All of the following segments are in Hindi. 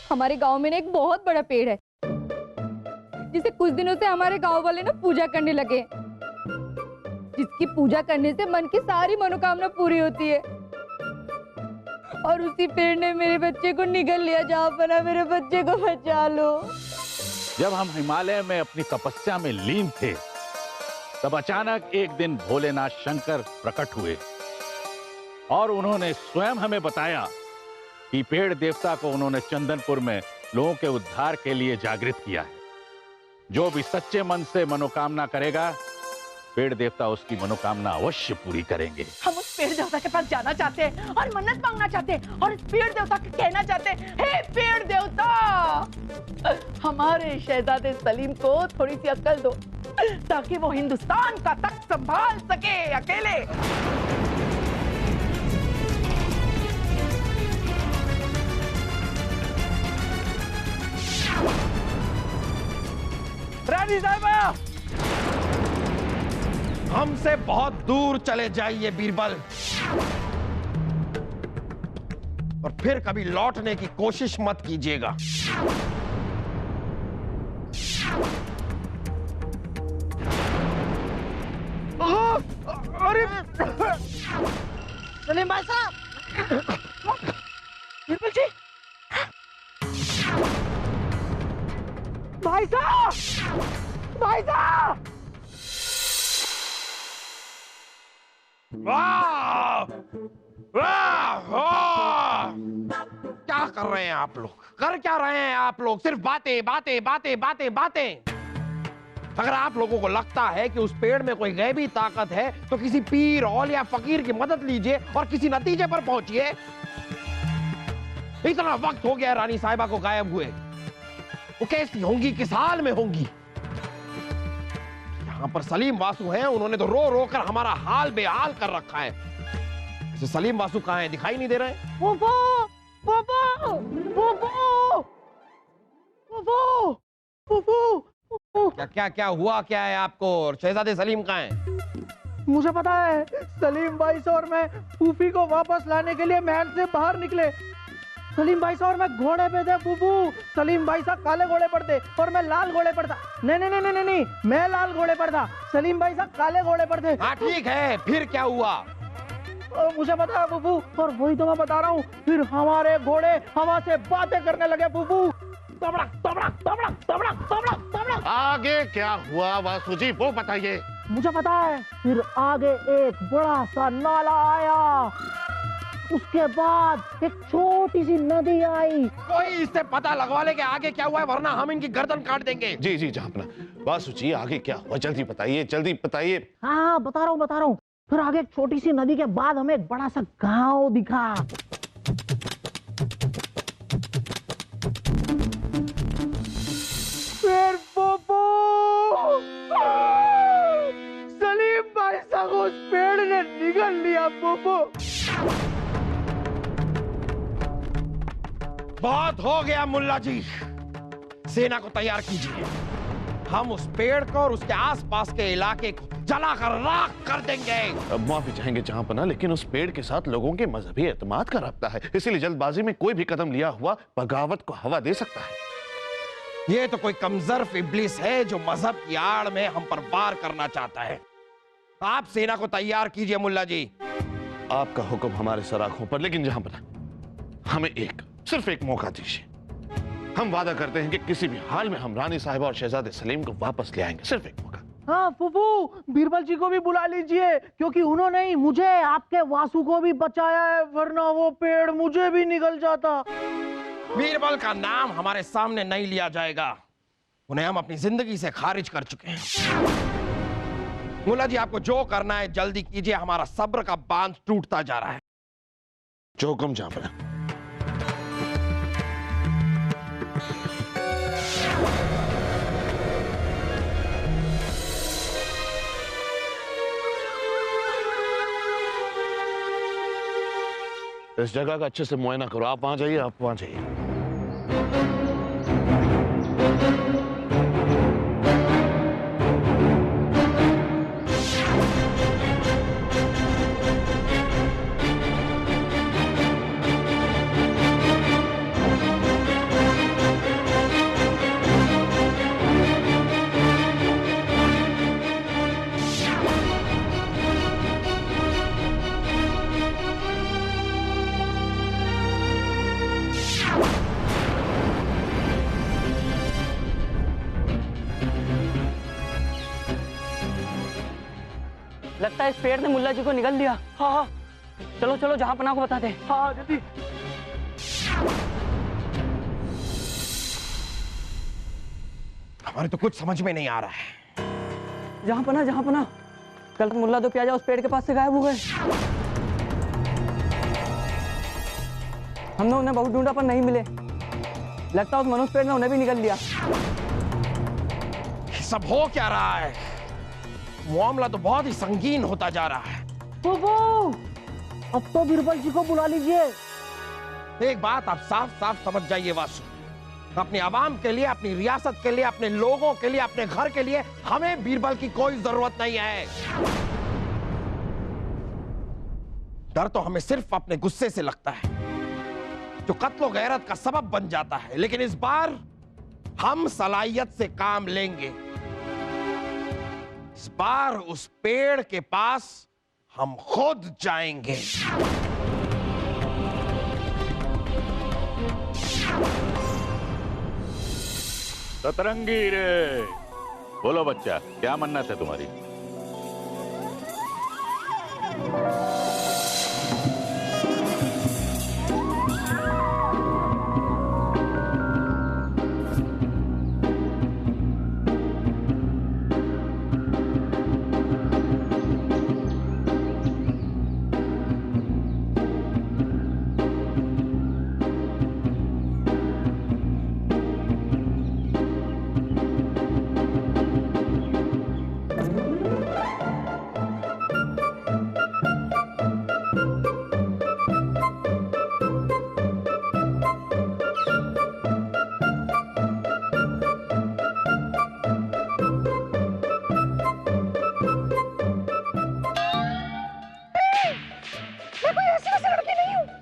हमारे गांव में ना एक बहुत बड़ा पेड़ है जिसे कुछ दिनों से हमारे गांव वाले ना पूजा करने लगे, जिसकी पूजा करने से मन की सारी मनोकामना पूरी होती है। और उसी पेड़ ने मेरे बच्चे को निगल लिया। जहाँ पर मेरे बच्चे को बचा लो। जब हम हिमालय में अपनी तपस्या में लीन थे, तब अचानक एक दिन भोलेनाथ शंकर प्रकट हुए और उन्होंने स्वयं हमें बताया कि पेड़ देवता को उन्होंने चंदनपुर में लोगों के उद्धार के लिए जागृत किया है। जो भी सच्चे मन से मनोकामना करेगा, पेड़ देवता उसकी मनोकामना अवश्य पूरी करेंगे। हम उस पेड़ देवता के पास जाना चाहते हैं और मन्नत मांगना चाहते हैं और इस पेड़ देवता को कहना चाहते हैं, हे पेड़ देवता, हमारे शहजादे सलीम को थोड़ी सी अक्ल दो ताकि वो हिंदुस्तान का तख्त संभाल सके अकेले। रानी साहिबा, हमसे बहुत दूर चले जाइए बीरबल, और फिर कभी लौटने की कोशिश मत कीजिएगा। अरे सलीम भाई साहब, बीरबल जी, भाई साहब, भाई साहब, वाह! वाह! वाह! क्या कर रहे हैं आप लोग? कर क्या रहे हैं आप लोग? सिर्फ बातें बातें बातें बातें बातें। अगर आप लोगों को लगता है कि उस पेड़ में कोई गैबी ताकत है, तो किसी पीर, औलिया, फकीर की मदद लीजिए और किसी नतीजे पर पहुंचिए। इतना वक्त हो गया रानी साहिबा को गायब हुए। वो कैसी होंगी, किस हाल में होंगी? यहाँ पर सलीम वासु हैं, उन्होंने तो रो रो कर हमारा हाल बेहाल कर रखा है। ऐसे सलीम वासु कहाँ हैं? दिखाई नहीं दे रहे हैं। वो क्या क्या क्या हुआ? क्या है आपको? और शहजादे सलीम कहाँ हैं? मुझे पता है, सलीम भाई और मैं फूफी को वापस लाने के लिए महल से बाहर निकले। सलीम भाई और मैं घोड़े पे थे फूफू। सलीम भाई साहब काले घोड़े पर थे और मैं लाल घोड़े पर था। नहीं नहीं नहीं नहीं नहीं, मैं लाल घोड़े पर था, सलीम भाई साहब काले घोड़े पर थे। हाँ ठीक है, फिर क्या हुआ? मुझे पता है फूफू, और वही तो मैं बता रहा हूँ। फिर हमारे घोड़े हवा से बातें करने लगे फूफू। तबड़क तबड़क तबड़क तबड़क तबड़क तबड़क। आगे क्या हुआ वासु जी, वो बताइए। मुझे पता है, फिर आगे एक बड़ा सा नाला आया, उसके बाद एक छोटी सी नदी आई। कोई इससे पता लगवा ले कि आगे क्या हुआ है, वरना हम इनकी गर्दन काट देंगे। जी जी जहांपना, वासु जी आगे क्या हुआ, जल्दी बताइए, जल्दी बताइए। हाँ बता रहा हूँ। फिर आगे एक छोटी सी नदी के बाद हमें एक बड़ा सा गांव दिखा। फिर सलीम भाई साहब उस पेड़ ने निगल लिया पोपो। बहुत हो गया मुल्ला जी, सेना को तैयार कीजिए। हम उस पेड़ को और उसके आसपास के इलाके को जलाकर राख कर देंगे। अब माफी चाहेंगे जहांपना, लेकिन उस पेड़ के साथ लोगों के मजहबी एतमाद का रब्ता है, इसीलिए जल्दबाजी में कोई भी कदम लिया हुआ बगावत को हवा दे सकता है। ये तो कोई कमजोर इब्लिस है जो मजहब की आड़ में हम पर वार करना चाहता है। आप सेना को तैयार कीजिए मुल्ला जी। आपका हुक्म हमारे सर आंखों पर, लेकिन जहांपना हमें सिर्फ एक मौका दीजिए। हम वादा करते हैं कि किसी भी हाल में हम रानी साहिबा और शहजादे सलीम को वापस ले आएंगे। सिर्फ एक मौका। हाँ फूफू, बीरबल जी को भी बुला लीजिए, क्योंकि उन्होंने ही मुझे, आपके वासु को भी बचाया है, वरना वो पेड़ मुझे भी निगल जाता। बीरबल का नाम हमारे सामने नहीं लिया जाएगा, उन्हें हम अपनी जिंदगी से खारिज कर चुके हैं। मुल्ला जी आपको जो करना है जल्दी कीजिए, हमारा सब्र का बांध टूटता जा रहा है। जो हुक्म जहांपना। इस जगह का अच्छे से मुआयना करो। आप वहां जाइए, आप वहां जाइए। लगता है इस पेड़ ने मुल्ला जी को निगल दिया। हाँ हाँ, चलो चलो जहाँ पना को बताते। हाँ जल्दी। हमारे तो कुछ समझ में नहीं आ रहा है। जहाँ पना कल मुल्ला दो प्याजा उस पेड़ के पास से गायब हो गए। हमने उन्हें बहुत ढूंढा पर नहीं मिले। लगता है उस मनुष्य पेड़ ने उन्हें भी निगल लिया। सब हो क्या रहा है? मामला तो बहुत ही संगीन होता जा रहा है। फूफू, अब तो बीरबल जी को बुला लीजिए। एक बात आप साफ साफ समझ जाइए वासु, अपनी आवाम के लिए, अपनी रियासत के लिए, अपने लोगों के लिए, अपने घर के लिए हमें बीरबल की कोई जरूरत नहीं है। डर तो हमें सिर्फ अपने गुस्से से लगता है जो कत्लो गैरत का सबब बन जाता है, लेकिन इस बार हम सलाहियत से काम लेंगे। इस बार उस पेड़ के पास हम खुद जाएंगे। सतरंगी रे, बोलो बच्चा, क्या मन्नत है तुम्हारी?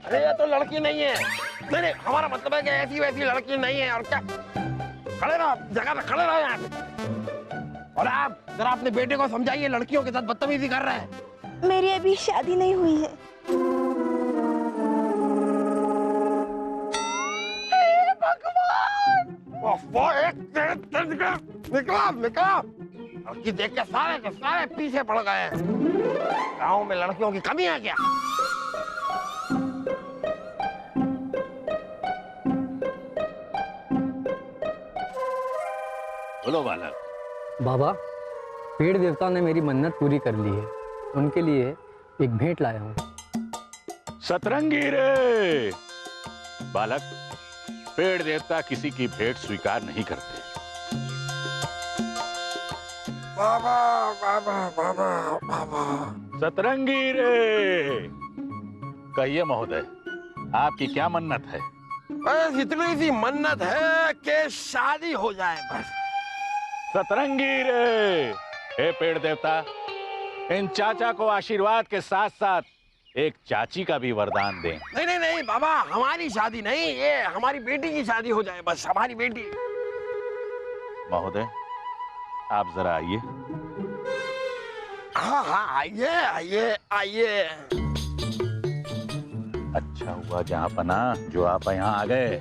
अरे ये तो लड़की नहीं है। नहीं नहीं, हमारा मतलब है कि ऐसी वैसी लड़की नहीं है। और क्या, खड़े रहो जगह पे, खड़े रहो यहाँ पे। और आप जरा अपने बेटे को समझाइए, लड़कियों के साथ बदतमीजी कर रहा है। मेरी अभी शादी नहीं हुई है। निकला निकला, लड़की देख के सारे के सारे पीछे पड़ गए हैं। गाँव में लड़कियों की कमी है क्या? बोलो बालक। बाबा, पेड़ देवता ने मेरी मन्नत पूरी कर ली है। उनके लिए एक भेंट लाया हूँ। सतरंगी रे, बालक, पेड़ देवता किसी की भेंट स्वीकार नहीं करते। बाबा बाबा बाबा बाबा। सतरंगी रे, कहिए महोदय, आपकी क्या मन्नत है? बस इतनी सी मन्नत है कि शादी हो जाए बस। सतरंगी रे, हे पेड़ देवता, इन चाचा को आशीर्वाद के साथ साथ एक चाची का भी वरदान दें। नहीं नहीं नहीं बाबा, हमारी शादी नहीं, ये हमारी बेटी की शादी हो जाए बस, हमारी बेटी। महोदय, आप जरा आइए। हाँ हाँ, आइए आइए आइए। अच्छा हुआ जहाँ पना जो आप यहाँ आ गए।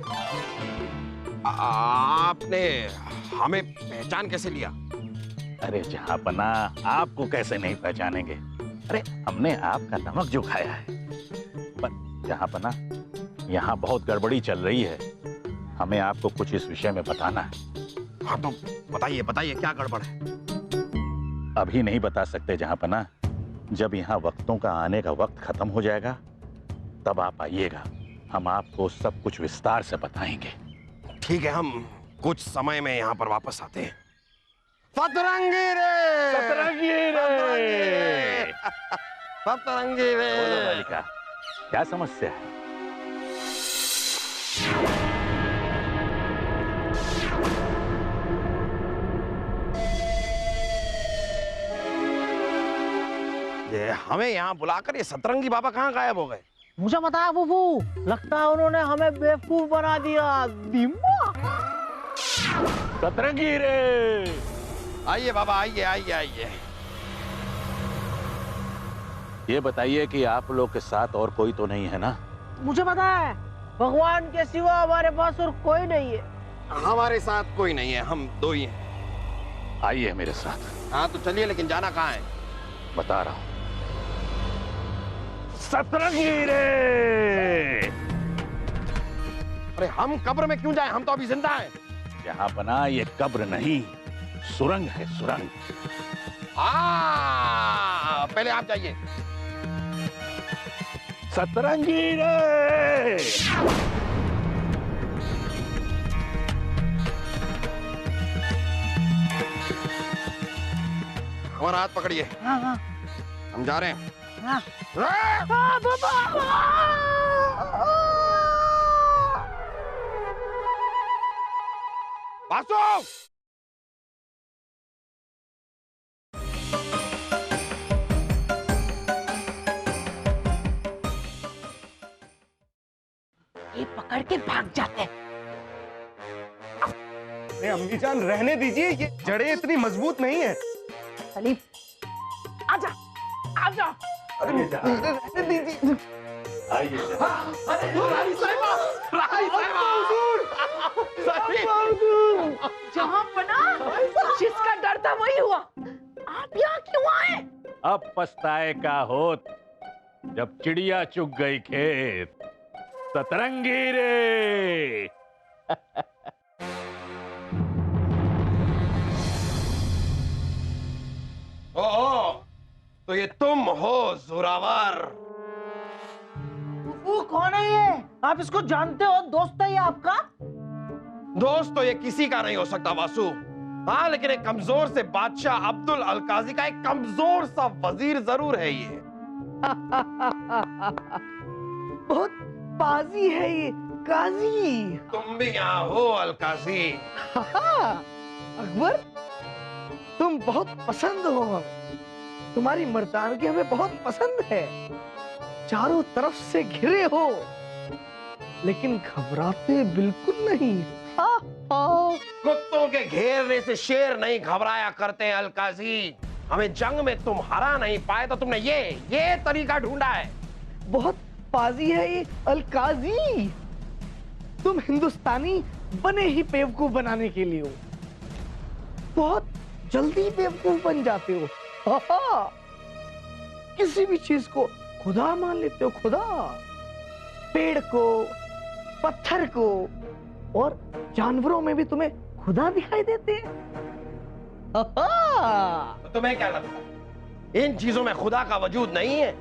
आपने हमें पहचान कैसे लिया? अरे जहाँ पना, आपको कैसे नहीं पहचानेंगे? अरे हमने आपका नमक जो खाया है। पर जहाँ पना, यहाँ बहुत गड़बड़ी चल रही है, हमें आपको कुछ इस विषय में बताना है। हाँ तो बताइए बताइए, क्या गड़बड़ है? अभी नहीं बता सकते जहाँ पना, जब यहाँ वक्तों का आने का वक्त खत्म हो जाएगा तब आप आइएगा, हम आपको सब कुछ विस्तार से बताएंगे। ठीक है, हम कुछ समय में यहाँ पर वापस आते हैं। सतरंगी रे, सतरंगी रे, सतरंगी रे। बोलो बालिका, क्या समस्या है? ये हमें यहाँ बुलाकर ये सतरंगी बाबा कहाँ गायब हो गए? मुझे पता है फूफू, लगता है उन्होंने हमें बेवकूफ बना दिया। दिमाग। सतरंगी रे, आइए बाबा, आइए आइए आइए। ये बताइए कि आप लोग के साथ और कोई तो नहीं है ना? मुझे पता है, भगवान के सिवा हमारे पास और कोई नहीं है। हमारे साथ कोई नहीं है, हम दो ही हैं। आइए मेरे साथ। हाँ तो चलिए, लेकिन जाना कहाँ है? बता रहा हूं। सतरंगी रे! अरे हम कब्र में क्यों जाए, हम तो अभी जिंदा हैं। यहां बना ये कब्र नहीं, सुरंग है, सुरंग। पहले आप जाइए। सतरंगी रे! हमारा हाथ पकड़िए। हाँ हाँ हम जा रहे हैं। हाँ। वासु! ये पकड़ के भाग जाते हैं। अम्मी जान रहने दीजिए, ये जड़ें इतनी मजबूत नहीं है। सलीम आजा आजा। रहने दीजिए। जहां बना जिसका डर था वही हुआ। आप यहाँ क्यों आए? अब पछताए का होत जब चिड़िया चुग गई खेत। सतरंगी रे! ओह, तो ये तुम हो जोरावर। वो कौन है ये? आप इसको जानते हो? दोस्त है ये आपका? दोस्त तो ये किसी का नहीं हो सकता वासु। हाँ, लेकिन एक कमजोर से बादशाह अब्दुल अलकाजी का एक कमजोर सा वजीर जरूर है ये। बहुत बाजी है ये, काजी। तुम भी यहाँ हो अलकाजी। अकबर, तुम बहुत पसंद हो हमें। तुम्हारी मर्दानगी हमें बहुत पसंद है। चारों तरफ से घिरे हो, लेकिन घबराते बिल्कुल नहीं। कुत्तों के घेरने से शेर नहीं घबराया करते हैं अलकाजी। हमें जंग में तुम हरा नहीं पाए तो तुमने ये तरीका ढूंढा है। बहुत बाजी है ये अलकाजी। तुम हिंदुस्तानी बने ही बेवकूफ बनाने के लिए हो। बहुत जल्दी बेवकूफ बन जाते हो। किसी भी चीज को खुदा मान लेते हो। खुदा, पेड़ को, पत्थर को, और जानवरों में भी तुम्हें खुदा दिखाई देते हैं। तो तुम्हें क्या लगता है इन चीजों में खुदा का वजूद नहीं है?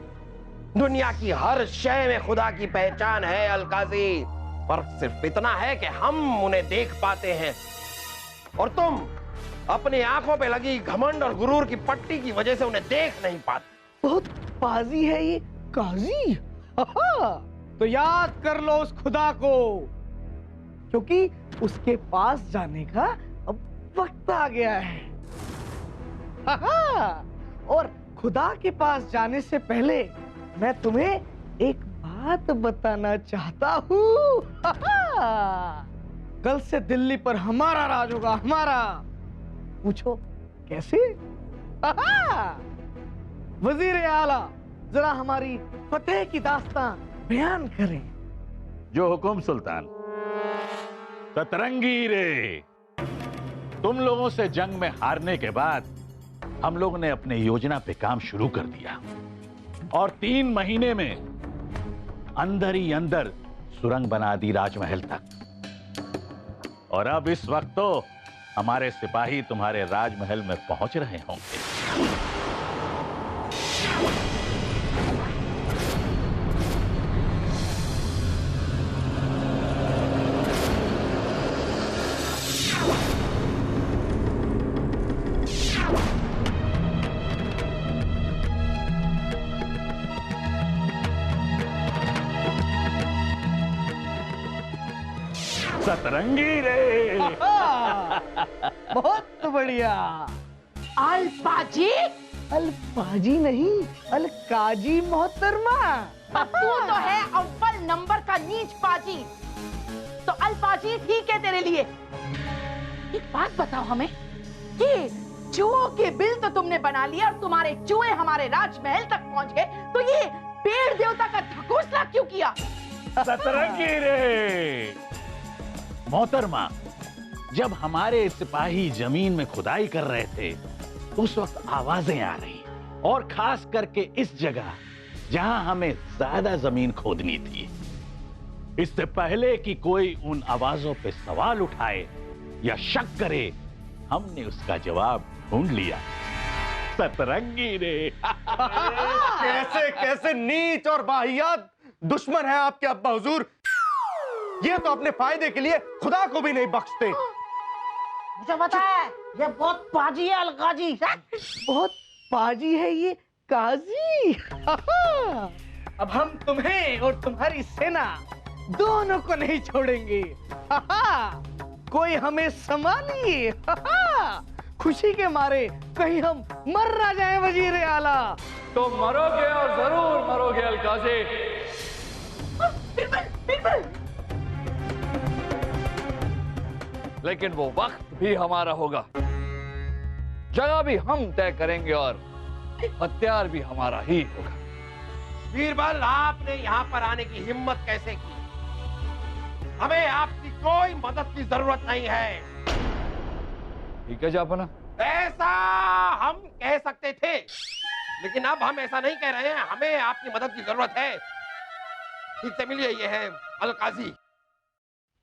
दुनिया की हर शय में खुदा की पहचान है अलकाजी। फर्क सिर्फ इतना है कि हम उन्हें देख पाते हैं और तुम अपनी आंखों पे लगी घमंड और गुरूर की पट्टी की वजह से उन्हें देख नहीं पाते। बहुत बाजी है ये काजी। तो याद कर लो उस खुदा को, क्योंकि उसके पास जाने का अब वक्त आ गया है। और खुदा के पास जाने से पहले मैं तुम्हें एक बात बताना चाहता हूँ। कल से दिल्ली पर हमारा राज होगा, हमारा। पूछो कैसे? वजीर आला, जरा हमारी फतेह की दास्तां बयान करें। जो हुकुम सुल्तान। सतरंगी रे, तुम लोगों से जंग में हारने के बाद हम लोगों ने अपने योजना पे काम शुरू कर दिया और 3 महीने में अंदर ही अंदर सुरंग बना दी राजमहल तक। और अब इस वक्त तो हमारे सिपाही तुम्हारे राजमहल में पहुंच रहे होंगे। सतरंगी रे! बहुत बढ़िया। अलपाजी? अलपाजी नहीं, अलकाजी मोहतरमा। तू तो है अव्वल नंबर का नीच पाजी। तो अलपाजी ठीक है तेरे लिए। एक बात बताओ हमें, ये चूहों के बिल तो तुमने बना लिया और तुम्हारे चूहे हमारे राजमहल तक पहुंच गए, तो ये पेड़ देवता का ढकोसला क्यों किया? सतरंगी रे! मोहतरमा, जब हमारे सिपाही जमीन में खुदाई कर रहे थे उस वक्त आवाजें आ रही और खास करके इस जगह जहां हमें ज्यादा जमीन खोदनी थी। इससे पहले कि कोई उन आवाजों पे सवाल उठाए या शक करे, हमने उसका जवाब ढूंढ लिया। सतरंगी रे। कैसे कैसे नीच और वाहियात दुश्मन है आपके अब्बा हुजूर। ये तो अपने फायदे के लिए खुदा को भी नहीं बख्शते। मुझे पता है ये बहुत पाजी है अलकाजी। बहुत पाजी है ये काजी। अब हम तुम्हें और तुम्हारी सेना दोनों को नहीं छोड़ेंगे। कोई हमें संभालिए। खुशी के मारे कहीं हम मर ना जाए वजीर आला। तो मरोगे और जरूर मरोगे अलकाजी। लेकिन वो वक्त भी हमारा होगा, जगह भी हम तय करेंगे और हथियार भी हमारा ही होगा। बीरबल, आपने यहाँ पर आने की हिम्मत कैसे की? हमें आपकी कोई मदद की जरूरत नहीं है। ठीक है जापना, ऐसा हम कह सकते थे, लेकिन अब हम ऐसा नहीं कह रहे हैं। हमें आपकी मदद की जरूरत है। ठीक से मिलिए, ये है अलकाजी।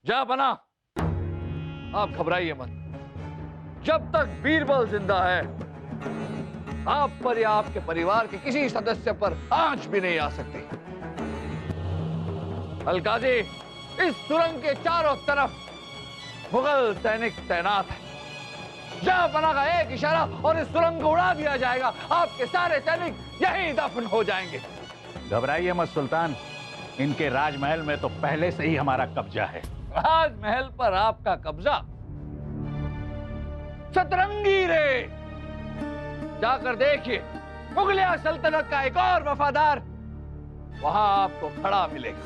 जापना, आप घबराइए मत। जब तक बीरबल जिंदा है, आप पर या आपके परिवार के किसी सदस्य पर आंच भी नहीं आ सकती। अलकाजी, इस सुरंग के चारों तरफ मुगल सैनिक तैनात है। जापना का एक इशारा और इस सुरंग को उड़ा दिया जाएगा। आपके सारे सैनिक यहीं दफन हो जाएंगे। घबराइए मत सुल्तान, इनके राजमहल में तो पहले से ही हमारा कब्जा है। राजमहल पर आपका कब्जा? सतरंगी रे, जाकर देखिए, मुगलिया सल्तनत का एक और वफादार वहां आपको खड़ा मिलेगा।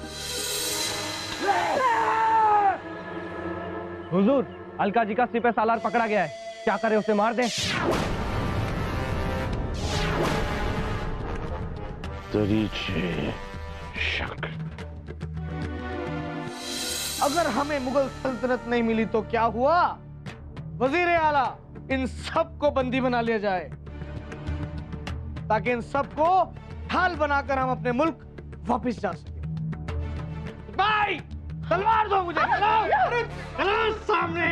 हुजूर, अलकाजी का सिपह सालार पकड़ा गया है। क्या करें, उसे मार दें? दरीचे शक। अगर हमें मुगल सल्तनत नहीं मिली तो क्या हुआ? वजीर आला, इन सब को बंदी बना लिया जाए ताकि इन सब को ढाल बनाकर हम अपने मुल्क वापस जा सके। भाई, तलवार दो मुझे। तलवार सामने।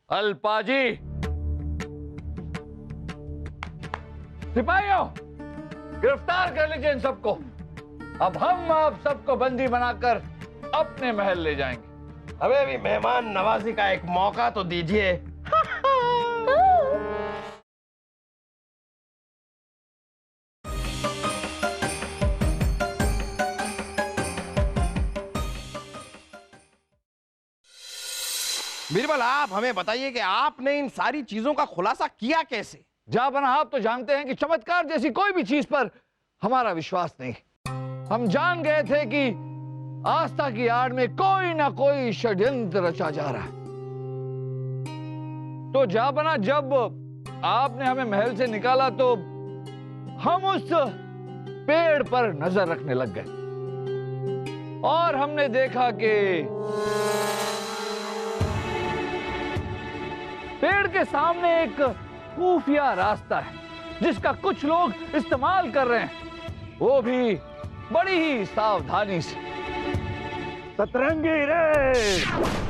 अल्पाजी, सिपाहियों, गिरफ्तार कर लीजिए इन सबको। अब हम आप सबको बंदी बनाकर अपने महल ले जाएंगे। हमें भी मेहमान नवाजी का एक मौका तो दीजिए। बीरबल, आप हमें बताइए कि आपने इन सारी चीजों का खुलासा किया कैसे? जापना, आप तो जानते हैं कि चमत्कार जैसी कोई भी चीज पर हमारा विश्वास नहीं। हम जान गए थे कि आस्था की आड़ में कोई ना कोई षड्यंत्र रचा जा रहा है। तो जापना, जब आपने हमें महल से निकाला तो हम उस पेड़ पर नजर रखने लग गए और हमने देखा कि पेड़ के सामने एक खुफिया रास्ता है जिसका कुछ लोग इस्तेमाल कर रहे हैं, वो भी बड़ी ही सावधानी से। सतरंगी रे।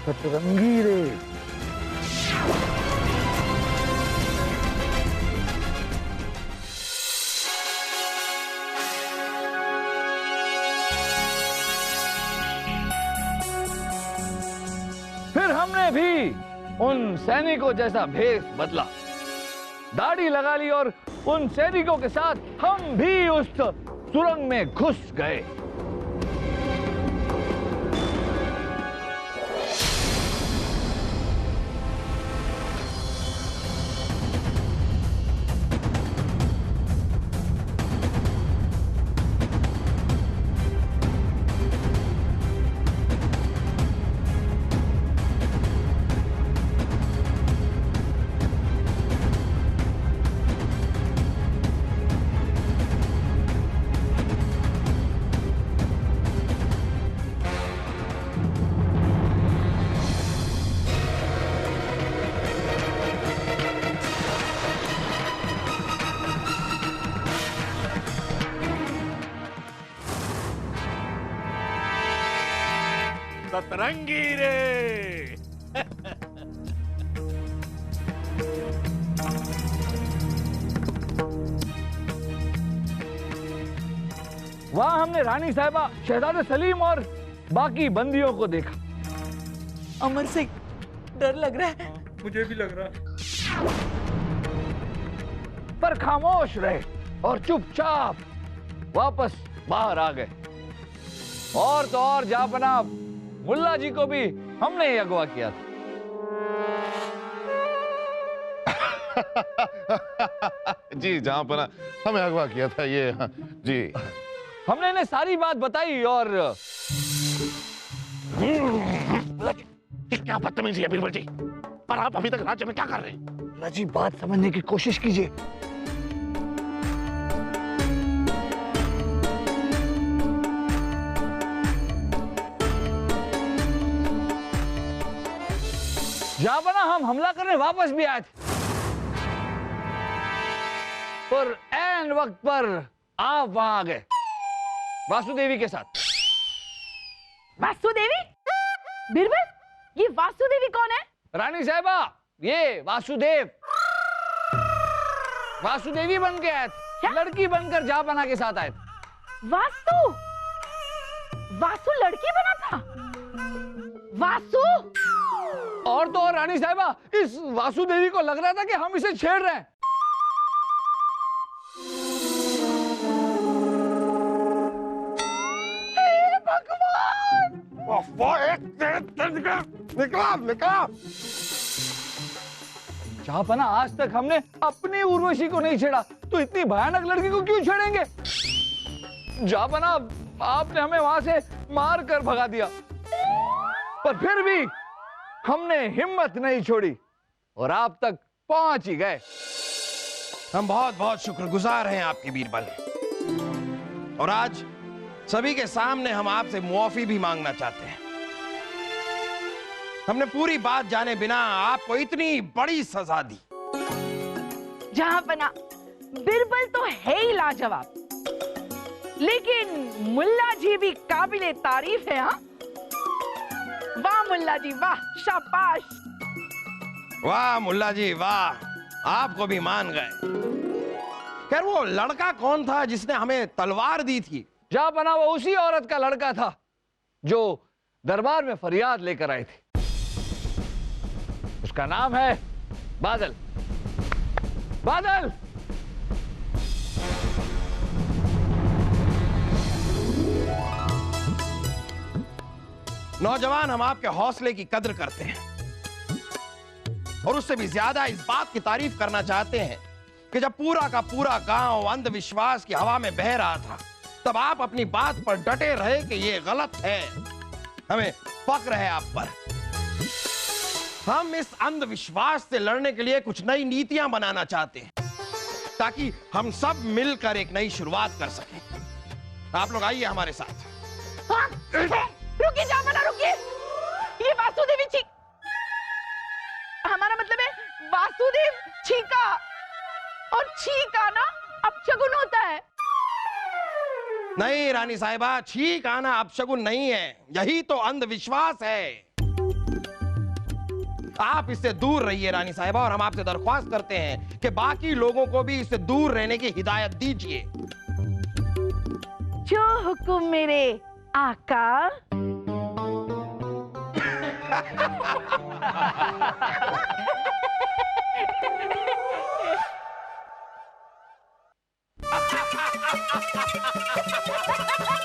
सतरंगी रे। फिर हमने भी उन सैनिकों जैसा भेष बदला, दाढ़ी लगा ली और उन सैनिकों के साथ हम भी उस सुरंग में घुस गए। सतरंगी रे। वहां हमने रानी साहिबा, शहजादे सलीम और बाकी बंदियों को देखा। अमर सिंह, डर लग रहा है। मुझे भी लग रहा है। पर खामोश रहे और चुपचाप वापस बाहर आ गए। और तो और जापना मुल्ला जी को भी हमने ही अगवा किया था। जी जहां पर हमें अगवा किया था ये। जी हमने इन्हें सारी बात बताई और क्या बदतमीजी है बीरबल जी। पर आप अभी तक राज्य में क्या कर रहे हैं? राजी, बात समझने की कोशिश कीजिए। जापना हम हमला करने वापस भी आए थे, पर ऐन वक्त पर आप वहां आ गए वासुदेवी के साथ। वासुदेवी? बीरबल, ये वासुदेवी कौन है? रानी साहिबा, ये वासुदेव वासुदेवी बन के आए थे। लड़की बनकर जापना के साथ आए थे। वासु लड़की बना था? वासु? और तो और रानी साहिबा, इस वासुदेवी को लग रहा था कि हम इसे छेड़ रहे हैं। निकला। जापना, आज तक हमने अपनी उर्वशी को नहीं छेड़ा, तो इतनी भयानक लड़की को क्यों छेड़ेंगे? जापना, आपने हमें वहां से मार कर भगा दिया, पर फिर भी हमने हिम्मत नहीं छोड़ी और आप तक पहुंच ही गए। हम बहुत बहुत शुक्रगुजार हैं आपके बीरबल। और आज सभी के सामने हम आपसे मुआफी भी मांगना चाहते हैं। हमने पूरी बात जाने बिना आपको इतनी बड़ी सजा दी। जहांपना, बीरबल तो है ही लाजवाब, लेकिन मुल्ला जी भी काबिले तारीफ है। हाँ, वाह मुल्ला जी वाह, शाबाश। वाह मुल्ला जी वाह, आपको भी मान गए। खैर, वो लड़का कौन था जिसने हमें तलवार दी थी? जापना, वो उसी औरत का लड़का था जो दरबार में फरियाद लेकर आई थी। उसका नाम है बादल। बादल! नौजवान, हम आपके हौसले की कद्र करते हैं और उससे भी ज्यादा इस बात की तारीफ करना चाहते हैं कि जब पूरा का पूरा गांव अंधविश्वास की हवा में बह रहा था, तब आप अपनी बात पर डटे रहे कि ये गलत है। हमें फक्र है आप पर। हम इस अंधविश्वास से लड़ने के लिए कुछ नई नीतियां बनाना चाहते हैं ताकि हम सब मिलकर एक नई शुरुआत कर सकें। आप लोग आइए हमारे साथ। हाँ, रुकिए जापना, रुकिए। ये वासुदेवी चीख, हमारा मतलब है वासुदेव चीका, और छींक आना अपशगुन होता है। नहीं रानी साहिबा, छींक आना अपशगुन नहीं है, यही तो अंधविश्वास है। आप इससे दूर रहिए रानी साहिबा, और हम आपसे दरख्वास्त करते हैं कि बाकी लोगों को भी इससे दूर रहने की हिदायत दीजिए। जो हुक्म मेरे आका। है